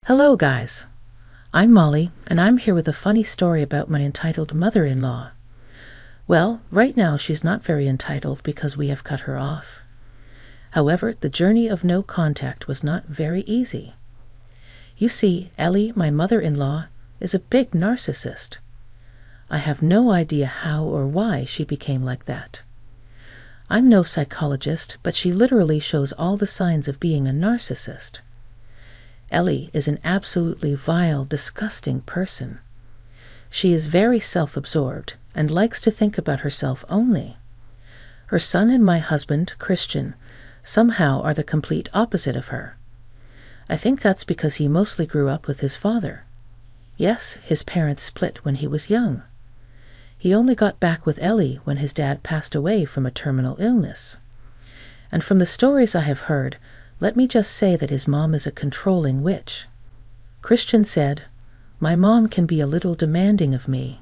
Hello, guys. I'm Molly, and I'm here with a funny story about my entitled mother-in-law. Well, right now she's not very entitled because we have cut her off. However, the journey of no contact was not very easy. You see, Ellie, my mother-in-law, is a big narcissist. I have no idea how or why she became like that. I'm no psychologist, but she literally shows all the signs of being a narcissist. Ellie is an absolutely vile, disgusting person. She is very self-absorbed and likes to think about herself only. Her son and my husband, Christian, somehow are the complete opposite of her. I think that's because he mostly grew up with his father. Yes, his parents split when he was young. He only got back with Ellie when his dad passed away from a terminal illness. And from the stories I have heard, let me just say that his mom is a controlling witch. Christian said, "My mom can be a little demanding of me.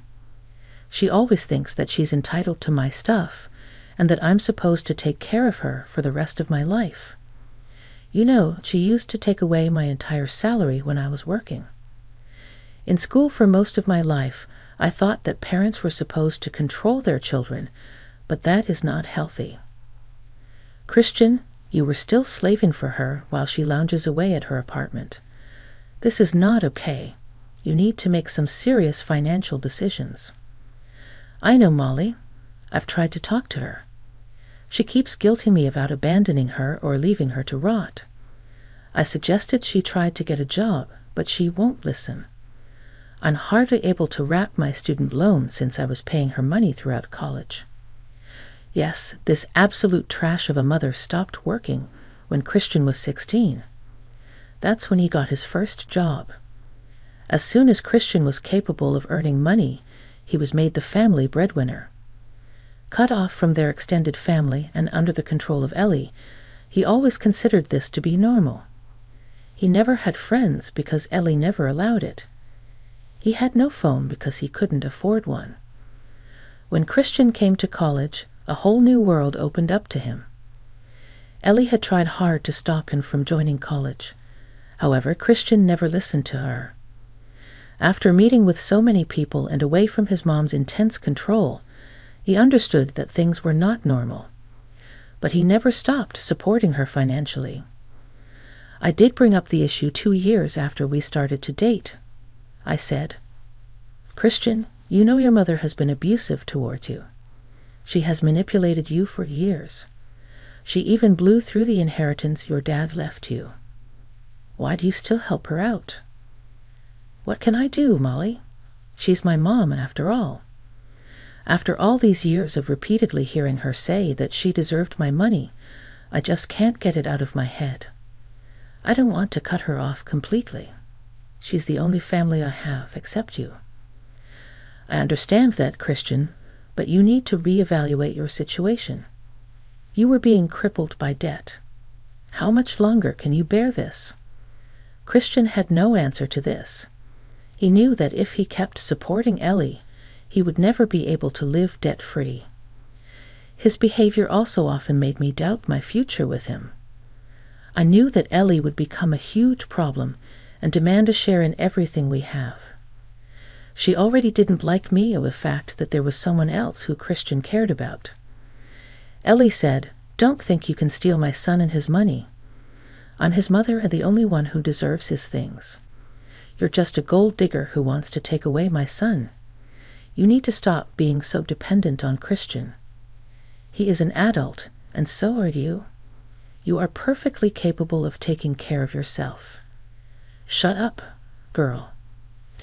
She always thinks that she's entitled to my stuff and that I'm supposed to take care of her for the rest of my life. You know, she used to take away my entire salary when I was working. In school for most of my life, I thought that parents were supposed to control their children, but that is not healthy. Christian, you were still slaving for her while she lounges away at her apartment. This is not okay. You need to make some serious financial decisions." "I know, Molly. I've tried to talk to her. She keeps guilting me about abandoning her or leaving her to rot. I suggested she tried to get a job, but she won't listen. I'm hardly able to wrap my student loan since I was paying her money throughout college. Yes, this absolute trash of a mother stopped working when Christian was 16. That's when he got his first job. As soon as Christian was capable of earning money, he was made the family breadwinner. Cut off from their extended family and under the control of Ellie, he always considered this to be normal. He never had friends because Ellie never allowed it. He had no phone because he couldn't afford one. When Christian came to college, a whole new world opened up to him. Ellie had tried hard to stop him from joining college. However, Christian never listened to her. After meeting with so many people and away from his mom's intense control, he understood that things were not normal. But he never stopped supporting her financially. I did bring up the issue 2 years after we started to date. I said, "Christian, you know your mother has been abusive towards you. She has manipulated you for years. She even blew through the inheritance your dad left you. Why do you still help her out?" "What can I do, Molly? She's my mom after all. After all these years of repeatedly hearing her say that she deserved my money, I just can't get it out of my head. I don't want to cut her off completely. She's the only family I have except you. I understand that, Christian, but you need to reevaluate your situation. You were being crippled by debt. How much longer can you bear this?" Christian had no answer to this. He knew that if he kept supporting Ellie, he would never be able to live debt-free. His behavior also often made me doubt my future with him. I knew that Ellie would become a huge problem and demand a share in everything we have. She already didn't like me of the fact that there was someone else who Christian cared about. Ellie said, "Don't think you can steal my son and his money. I'm his mother and the only one who deserves his things. You're just a gold digger who wants to take away my son. You need to stop being so dependent on Christian. He is an adult, and so are you. You are perfectly capable of taking care of yourself. Shut up, girl.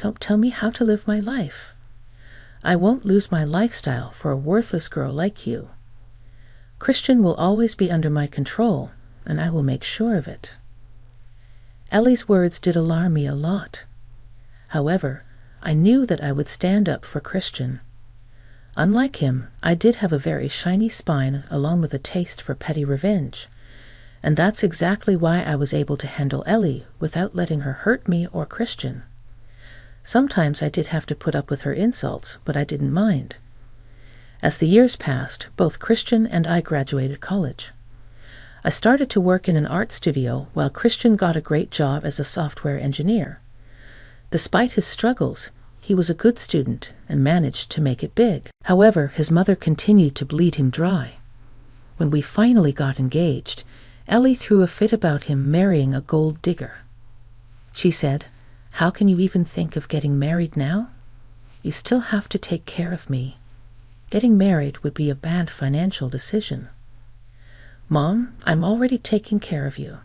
Don't tell me how to live my life. I won't lose my lifestyle for a worthless girl like you. Christian will always be under my control, and I will make sure of it." Ellie's words did alarm me a lot. However, I knew that I would stand up for Christian. Unlike him, I did have a very shiny spine along with a taste for petty revenge, and that's exactly why I was able to handle Ellie without letting her hurt me or Christian. Sometimes I did have to put up with her insults, but I didn't mind. As the years passed, both Christian and I graduated college. I started to work in an art studio while Christian got a great job as a software engineer. Despite his struggles, he was a good student and managed to make it big. However, his mother continued to bleed him dry. When we finally got engaged, Ellie threw a fit about him marrying a gold digger. She said, "How can you even think of getting married now? You still have to take care of me. Getting married would be a bad financial decision." "Mom, I'm already taking care of you.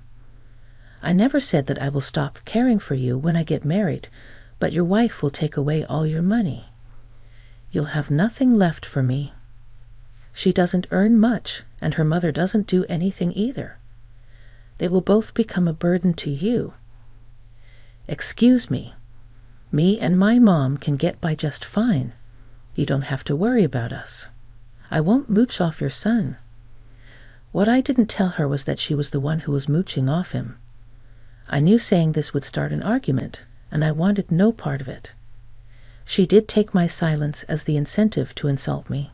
I never said that I will stop caring for you when I get married, but your wife will take away all your money. You'll have nothing left for me. She doesn't earn much, and her mother doesn't do anything either. They will both become a burden to you. Excuse me. Me and my mom can get by just fine. You don't have to worry about us. I won't mooch off your son." What I didn't tell her was that she was the one who was mooching off him. I knew saying this would start an argument, and I wanted no part of it. She did take my silence as the incentive to insult me.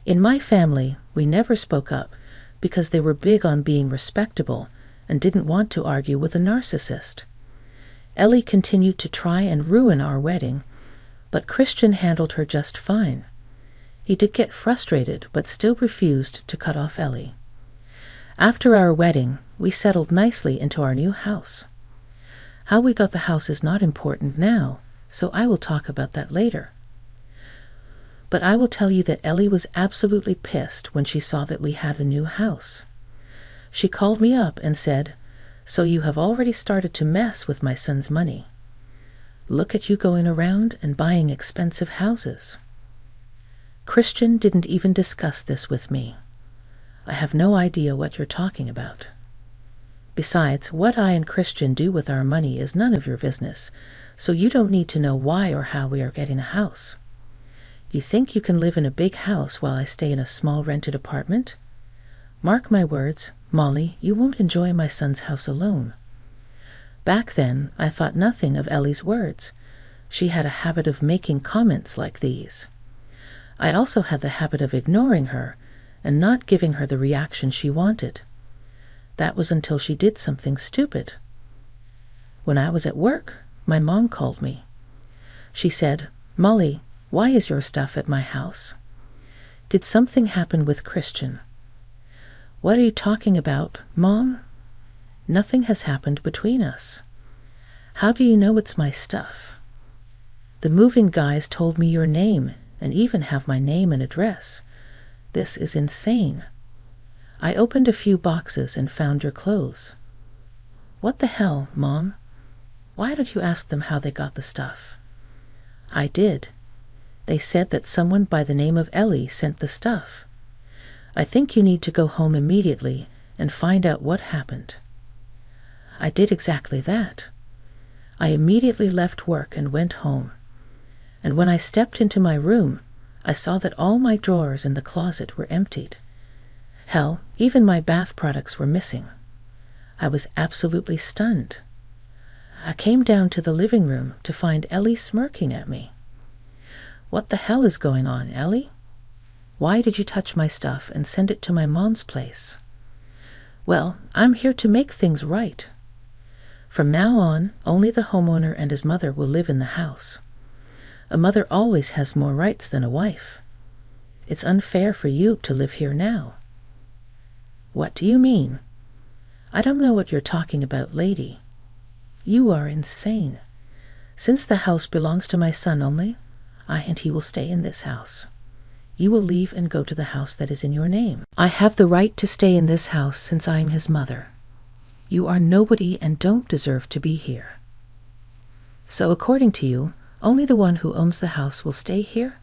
In my family, we never spoke up because they were big on being respectable and didn't want to argue with a narcissist. Ellie continued to try and ruin our wedding, but Christian handled her just fine. He did get frustrated, but still refused to cut off Ellie. After our wedding, we settled nicely into our new house. How we got the house is not important now, so I will talk about that later. But I will tell you that Ellie was absolutely pissed when she saw that we had a new house. She called me up and said, "So you have already started to mess with my son's money. Look at you going around and buying expensive houses." Christian didn't even discuss this with me. I have no idea what you're talking about. Besides, what I and Christian do with our money is none of your business, so you don't need to know why or how we are getting a house. You think you can live in a big house while I stay in a small rented apartment? Mark my words, Molly, you won't enjoy my son's house alone. Back then, I thought nothing of Ellie's words. She had a habit of making comments like these. I also had the habit of ignoring her and not giving her the reaction she wanted. That was until she did something stupid. When I was at work, my mom called me. She said, "Molly, why is your stuff at my house? Did something happen with Christian?" "What are you talking about, Mom? Nothing has happened between us. How do you know it's my stuff? The moving guys told me your name and even have my name and address. This is insane. I opened a few boxes and found your clothes." "What the hell, Mom? Why don't you ask them how they got the stuff?" "I did. They said that someone by the name of Ellie sent the stuff. I think you need to go home immediately and find out what happened." I did exactly that. I immediately left work and went home. And when I stepped into my room, I saw that all my drawers in the closet were emptied. Hell, even my bath products were missing. I was absolutely stunned. I came down to the living room to find Ellie smirking at me. "What the hell is going on, Ellie? Why did you touch my stuff and send it to my mom's place?" "Well, I'm here to make things right. From now on, only the homeowner and his mother will live in the house. A mother always has more rights than a wife. It's unfair for you to live here now." "What do you mean? I don't know what you're talking about, lady. You are insane. Since the house belongs to my son only, I and he will stay in this house. You will leave and go to the house that is in your name. I have the right to stay in this house since I am his mother. You are nobody and don't deserve to be here. So according to you, only the one who owns the house will stay here?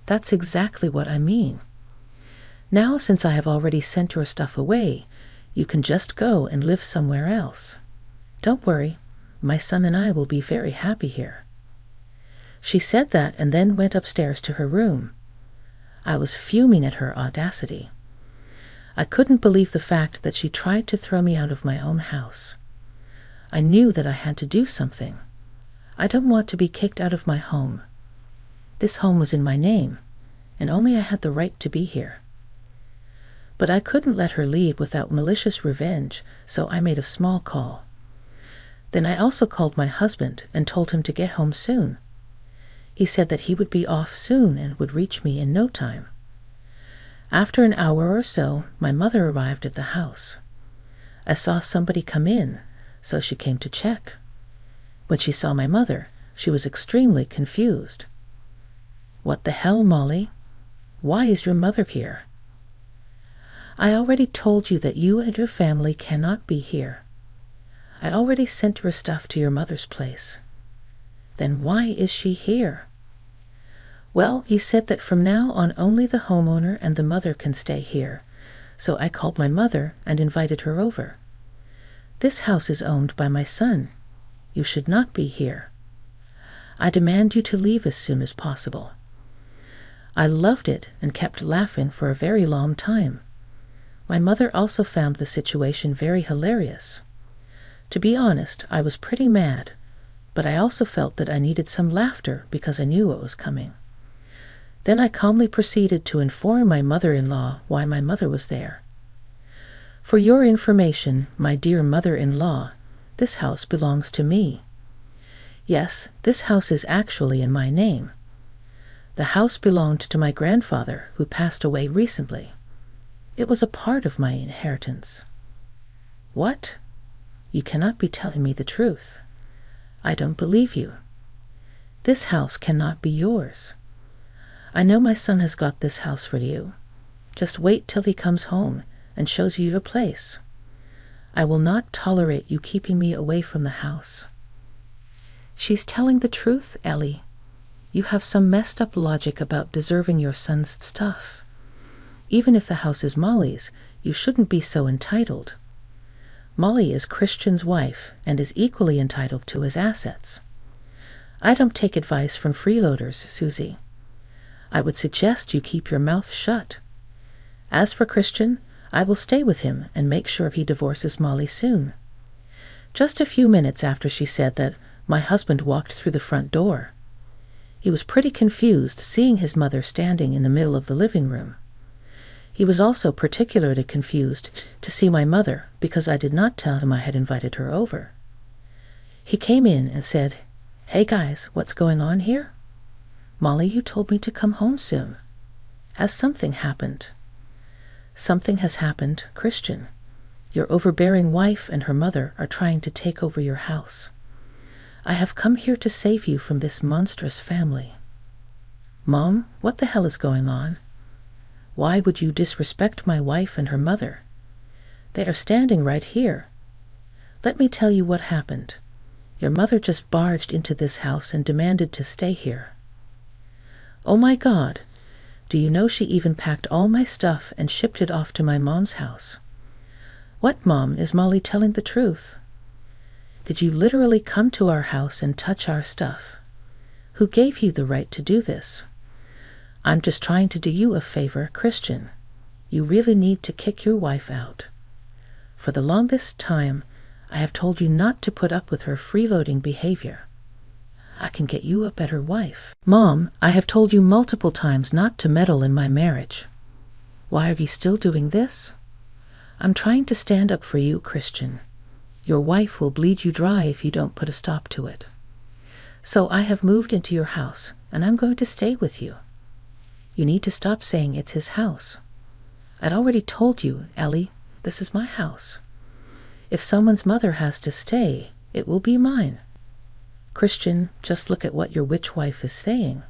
That's exactly what I mean. Now, since I have already sent your stuff away, you can just go and live somewhere else. Don't worry, my son and I will be very happy here." She said that and then went upstairs to her room. I was fuming at her audacity. I couldn't believe the fact that she tried to throw me out of my own house. I knew that I had to do something. I don't want to be kicked out of my home. This home was in my name, and only I had the right to be here. But I couldn't let her leave without malicious revenge, so I made a small call. Then I also called my husband and told him to get home soon. He said that he would be off soon and would reach me in no time. After an hour or so, my mother arrived at the house. I saw somebody come in, so she came to check. When she saw my mother, she was extremely confused. "What the hell, Molly? Why is your mother here?" "I already told you that you and your family cannot be here. I already sent your stuff to your mother's place." "Then why is she here?" "Well, you said that from now on only the homeowner and the mother can stay here, so I called my mother and invited her over. This house is owned by my son. You should not be here. I demand you to leave as soon as possible." I loved it and kept laughing for a very long time. My mother also found the situation very hilarious. To be honest, I was pretty mad, but I also felt that I needed some laughter because I knew what was coming. Then I calmly proceeded to inform my mother-in-law why my mother was there. "For your information, my dear mother-in-law, this house belongs to me. Yes, this house is actually in my name. The house belonged to my grandfather, who passed away recently. It was a part of my inheritance." "What? You cannot be telling me the truth. I don't believe you. This house cannot be yours. I know my son has got this house for you. Just wait till he comes home and shows you your place. I will not tolerate you keeping me away from the house." "She's telling the truth, Ellie. You have some messed up logic about deserving your son's stuff. Even if the house is Molly's, you shouldn't be so entitled. Molly is Christian's wife and is equally entitled to his assets. I don't take advice from freeloaders, Susie. I would suggest you keep your mouth shut. As for Christian, I will stay with him and make sure he divorces Molly soon." Just a few minutes after she said that, my husband walked through the front door. He was pretty confused seeing his mother standing in the middle of the living room. He was also particularly confused to see my mother because I did not tell him I had invited her over. He came in and said, "Hey guys, what's going on here? Molly, you told me to come home soon. Has something happened?" "Something has happened, Christian. Your overbearing wife and her mother are trying to take over your house. I have come here to save you from this monstrous family." "Mom, what the hell is going on? Why would you disrespect my wife and her mother? They are standing right here. Let me tell you what happened. Your mother just barged into this house and demanded to stay here. Oh my God, do you know she even packed all my stuff and shipped it off to my mom's house? What, Mom, is Molly telling the truth? Did you literally come to our house and touch our stuff? Who gave you the right to do this? I'm just trying to do you a favor, Christian. You really need to kick your wife out. For the longest time, I have told you not to put up with her freeloading behavior. I can get you a better wife. Mom, I have told you multiple times not to meddle in my marriage. Why are you still doing this? I'm trying to stand up for you, Christian. Your wife will bleed you dry if you don't put a stop to it. So I have moved into your house, and I'm going to stay with you. You need to stop saying it's his house. I'd already told you, Ellie, this is my house. If someone's mother has to stay, it will be mine. Christian, just look at what your witch wife is saying.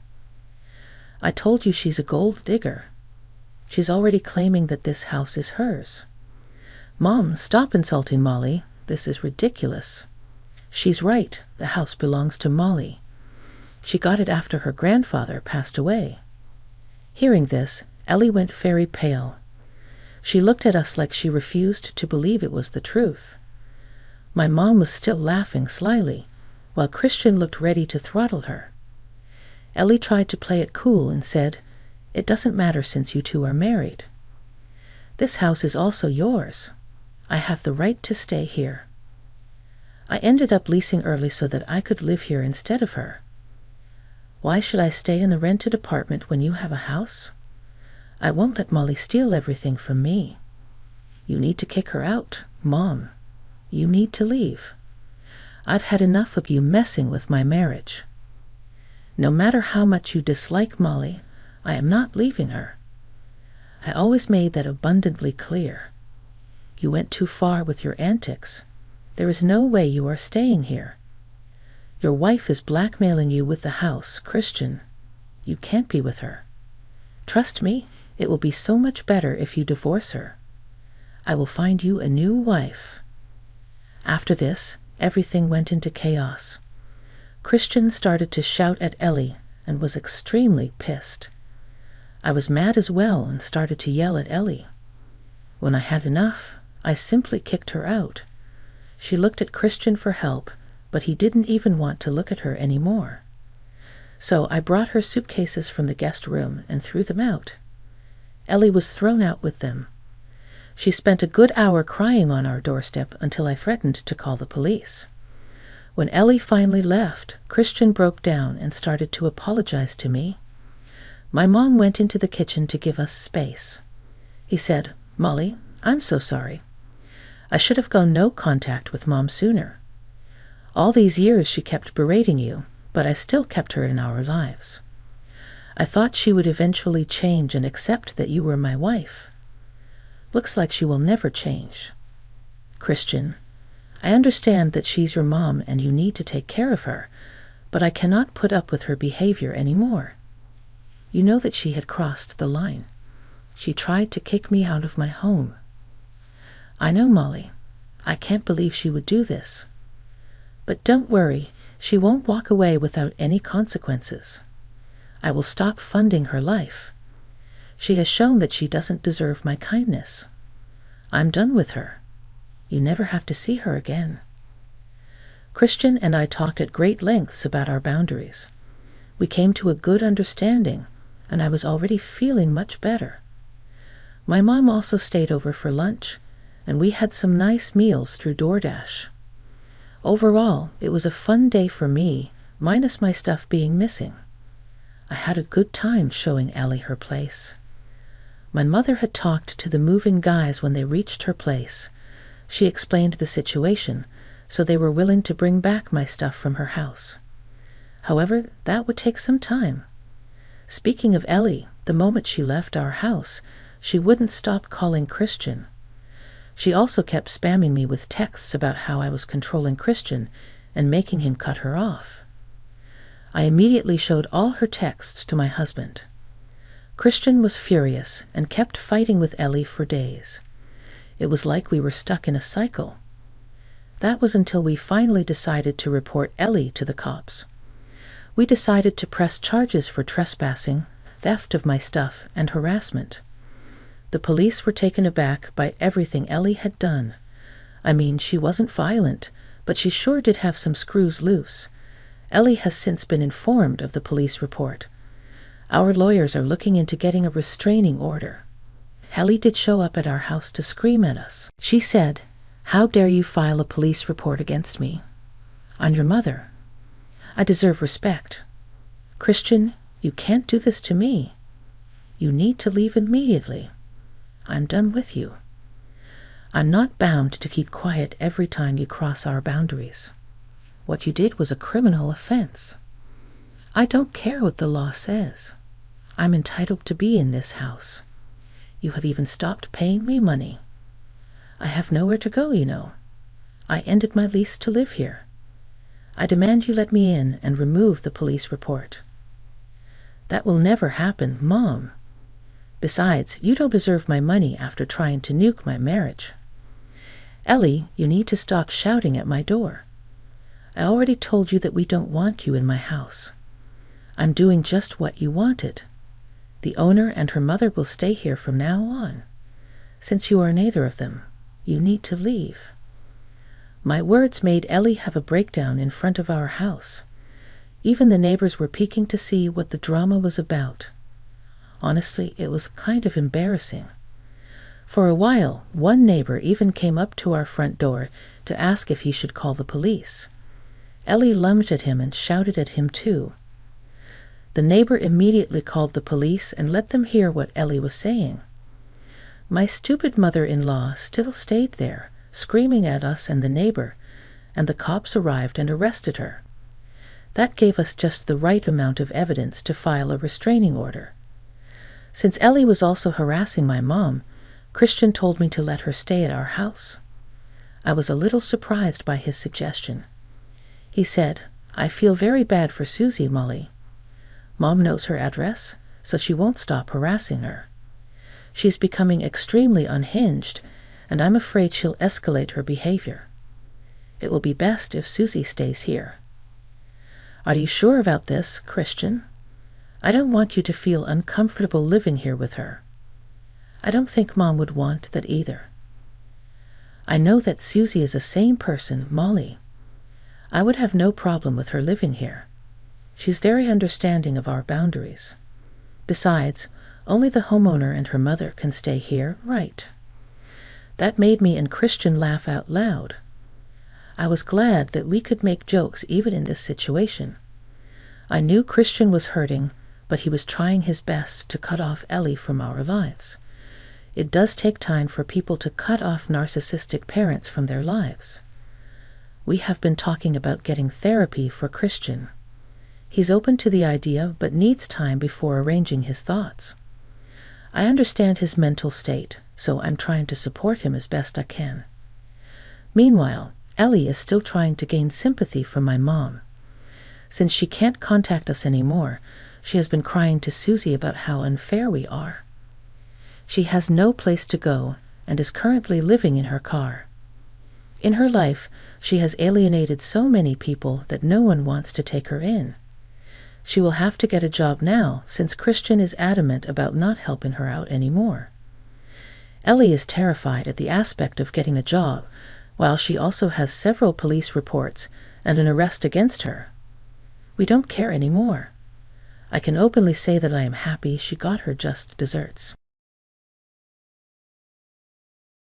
I told you she's a gold digger. She's already claiming that this house is hers. Mom, stop insulting Molly. This is ridiculous. She's right. The house belongs to Molly. She got it after her grandfather passed away. Hearing this, Ellie went very pale. She looked at us like she refused to believe it was the truth. My mom was still laughing slyly, while Christian looked ready to throttle her. Ellie tried to play it cool and said, "It doesn't matter since you two are married. This house is also yours. I have the right to stay here. I ended up leasing early so that I could live here instead of her. Why should I stay in the rented apartment when you have a house? I won't let Molly steal everything from me. You need to kick her out, Mom. You need to leave. I've had enough of you messing with my marriage. No matter how much you dislike Molly, I am not leaving her. I always made that abundantly clear. You went too far with your antics. There is no way you are staying here. Your wife is blackmailing you with the house, Christian. You can't be with her. Trust me, it will be so much better if you divorce her. I will find you a new wife. After this, everything went into chaos. Christian started to shout at Ellie and was extremely pissed. I was mad as well and started to yell at Ellie. When I had enough, I simply kicked her out. She looked at Christian for help, but he didn't even want to look at her anymore. So I brought her suitcases from the guest room and threw them out. Ellie was thrown out with them. She spent a good hour crying on our doorstep until I threatened to call the police. When Ellie finally left, Christian broke down and started to apologize to me. My mom went into the kitchen to give us space. He said, "Molly, I'm so sorry. I should have gone no contact with Mom sooner. All these years she kept berating you, but I still kept her in our lives. I thought she would eventually change and accept that you were my wife. Looks like she will never change. Christian, I understand that she's your mom and you need to take care of her, but I cannot put up with her behavior anymore. You know that she had crossed the line. She tried to kick me out of my home. I know, Molly. I can't believe she would do this. But don't worry, she won't walk away without any consequences. I will stop funding her life. She has shown that she doesn't deserve my kindness. I'm done with her. You never have to see her again." Christian and I talked at great lengths about our boundaries. We came to a good understanding, and I was already feeling much better. My mom also stayed over for lunch, and we had some nice meals through DoorDash. Overall, it was a fun day for me, minus my stuff being missing. I had a good time showing Ellie her place. My mother had talked to the moving guys when they reached her place. She explained the situation, so they were willing to bring back my stuff from her house. However, that would take some time. Speaking of Ellie, the moment she left our house, she wouldn't stop calling Christian. She also kept spamming me with texts about how I was controlling Christian and making him cut her off. I immediately showed all her texts to my husband. Christian was furious and kept fighting with Ellie for days. It was like we were stuck in a cycle. That was until we finally decided to report Ellie to the cops. We decided to press charges for trespassing, theft of my stuff, and harassment. The police were taken aback by everything Ellie had done. I mean, she wasn't violent, but she sure did have some screws loose. Ellie has since been informed of the police report. Our lawyers are looking into getting a restraining order. Ellie did show up at our house to scream at us. She said, "How dare you file a police report against me? I'm your mother. I deserve respect. Christian, you can't do this to me. You need to leave immediately. I'm done with you. I'm not bound to keep quiet every time you cross our boundaries. What you did was a criminal offense. I don't care what the law says. I'm entitled to be in this house. You have even stopped paying me money. I have nowhere to go, you know. I ended my lease to live here. I demand you let me in and remove the police report." "That will never happen, Mom. Besides, you don't deserve my money after trying to nuke my marriage. Ellie, you need to stop shouting at my door. I already told you that we don't want you in my house. I'm doing just what you wanted. The owner and her mother will stay here from now on. Since you are neither of them, you need to leave." My words made Ellie have a breakdown in front of our house. Even the neighbors were peeking to see what the drama was about. Honestly, it was kind of embarrassing. For a while, one neighbor even came up to our front door to ask if he should call the police. Ellie lunged at him and shouted at him too. The neighbor immediately called the police and let them hear what Ellie was saying. My stupid mother-in-law still stayed there, screaming at us and the neighbor, and the cops arrived and arrested her. That gave us just the right amount of evidence to file a restraining order. Since Ellie was also harassing my mom, Christian told me to let her stay at our house. I was a little surprised by his suggestion. He said, "I feel very bad for Susie, Molly. Mom knows her address, so she won't stop harassing her. She's becoming extremely unhinged, and I'm afraid she'll escalate her behavior. It will be best if Susie stays here." "Are you sure about this, Christian? I don't want you to feel uncomfortable living here with her." "I don't think Mom would want that either." "I know that Susie is a sane person, Molly. I would have no problem with her living here. She's very understanding of our boundaries. Besides, only the homeowner and her mother can stay here, right?" That made me and Christian laugh out loud. I was glad that we could make jokes even in this situation. I knew Christian was hurting, but he was trying his best to cut off Ellie from our lives. It does take time for people to cut off narcissistic parents from their lives. We have been talking about getting therapy for Christian. He's open to the idea, but needs time before arranging his thoughts. I understand his mental state, so I'm trying to support him as best I can. Meanwhile, Ellie is still trying to gain sympathy from my mom. Since she can't contact us anymore, she has been crying to Susie about how unfair we are. She has no place to go and is currently living in her car. In her life, she has alienated so many people that no one wants to take her in. She will have to get a job now since Christian is adamant about not helping her out anymore. Ellie is terrified at the aspect of getting a job, while she also has several police reports and an arrest against her. We don't care anymore. I can openly say that I am happy she got her just desserts.